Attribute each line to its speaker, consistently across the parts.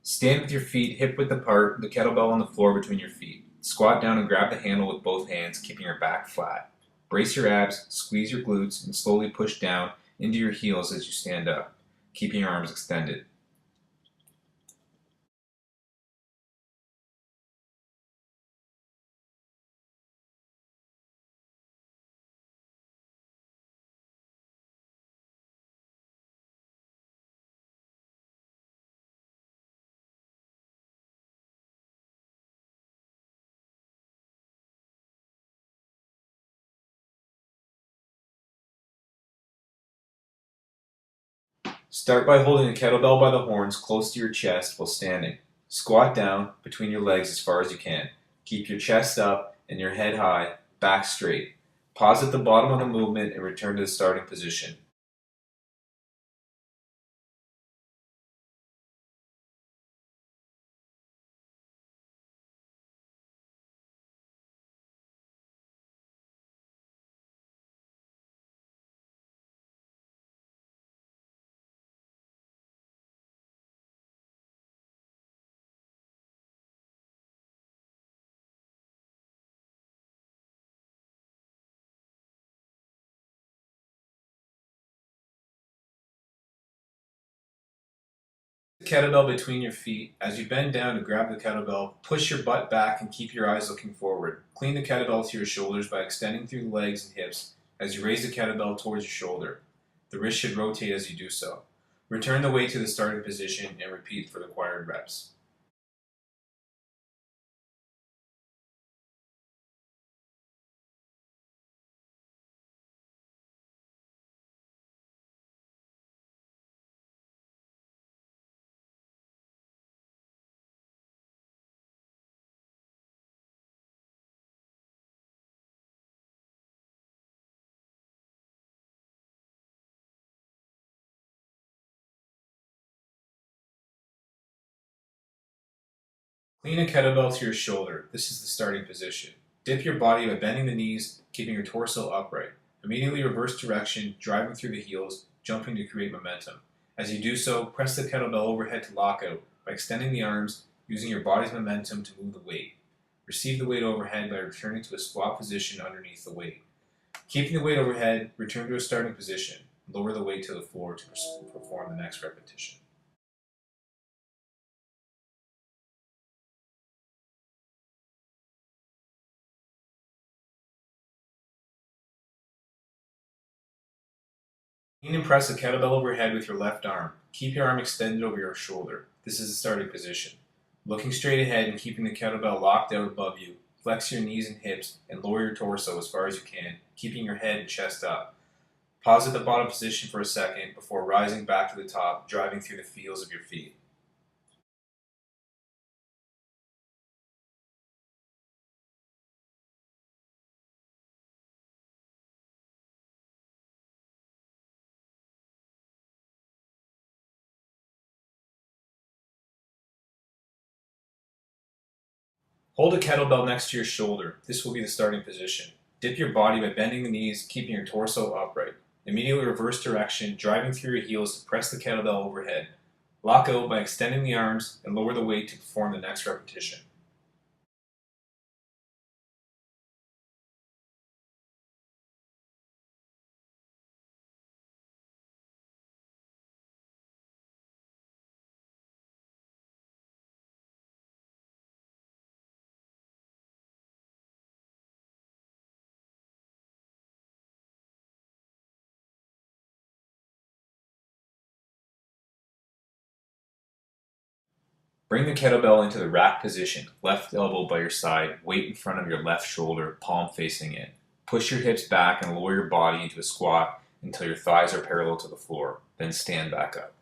Speaker 1: Stand with your feet hip width apart, the kettlebell on the floor between your feet. Squat down and grab the handle with both hands, keeping your back flat. Brace your abs, squeeze your glutes, and slowly push down into your heels as you stand up, keeping your arms extended. Start by holding the kettlebell by the horns close to your chest while standing. Squat down between your legs as far as you can. Keep your chest up and your head high, back straight. Pause at the bottom of the movement and return to the starting position. Kettlebell between your feet. As you bend down to grab the kettlebell, push your butt back and keep your eyes looking forward. Clean the kettlebell to your shoulders by extending through the legs and hips as you raise the kettlebell towards your shoulder. The wrist should rotate as you do so. Return the weight to the starting position and repeat for the required reps. Clean a kettlebell to your shoulder. This is the starting position. Dip your body by bending the knees, keeping your torso upright. Immediately reverse direction, driving through the heels, jumping to create momentum. As you do so, press the kettlebell overhead to lock out by extending the arms, using your body's momentum to move the weight. Receive the weight overhead by returning to a squat position underneath the weight. Keeping the weight overhead, return to a starting position. Lower the weight to the floor to perform the next repetition. Clean and press the kettlebell overhead with your left arm. Keep your arm extended over your shoulder. This is the starting position. Looking straight ahead and keeping the kettlebell locked out above you, flex your knees and hips and lower your torso as far as you can, keeping your head and chest up. Pause at the bottom position for a second before rising back to the top, driving through the feels of your feet. Hold a kettlebell next to your shoulder. This will be the starting position. Dip your body by bending the knees, keeping your torso upright. Immediately reverse direction, driving through your heels to press the kettlebell overhead. Lock out by extending the arms and lower the weight to perform the next repetition. Bring the kettlebell into the rack position, left elbow by your side, weight in front of your left shoulder, palm facing in. Push your hips back and lower your body into a squat until your thighs are parallel to the floor. Then stand back up.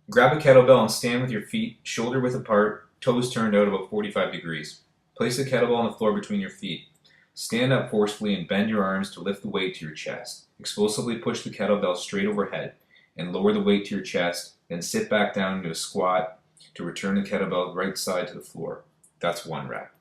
Speaker 1: Grab a kettlebell and stand with your feet shoulder width apart, toes turned out about 45 degrees. Place the kettlebell on the floor between your feet. Stand up forcefully and bend your arms to lift the weight to your chest. Explosively push the kettlebell straight overhead and lower the weight to your chest, then sit back down into a squat to return the kettlebell right side to the floor. That's 1 rep.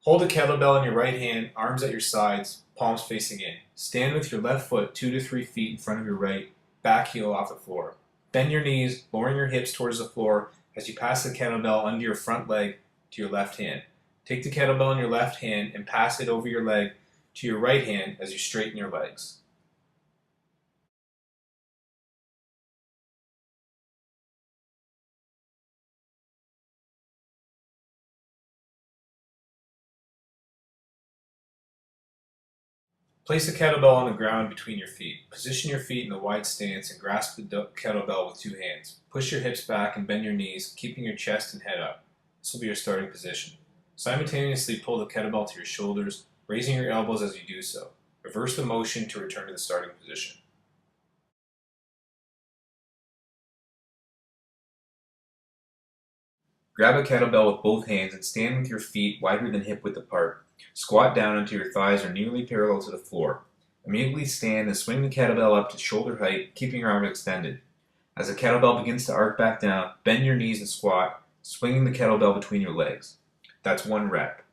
Speaker 1: Hold the kettlebell in your right hand, arms at your sides, palms facing in. Stand with your left foot 2 to 3 feet in front of your right, back heel off the floor. Bend your knees, lowering your hips towards the floor as you pass the kettlebell under your front leg to your left hand. Take the kettlebell in your left hand and pass it over your leg to your right hand as you straighten your legs. Place the kettlebell on the ground between your feet. Position your feet in a wide stance and grasp the kettlebell with 2 hands. Push your hips back and bend your knees, keeping your chest and head up. This will be your starting position. Simultaneously pull the kettlebell to your shoulders, raising your elbows as you do so. Reverse the motion to return to the starting position. Grab a kettlebell with both hands and stand with your feet wider than hip width apart. Squat down until your thighs are nearly parallel to the floor. Immediately stand and swing the kettlebell up to shoulder height, keeping your arms extended. As the kettlebell begins to arc back down, bend your knees and squat, swinging the kettlebell between your legs. That's 1 rep.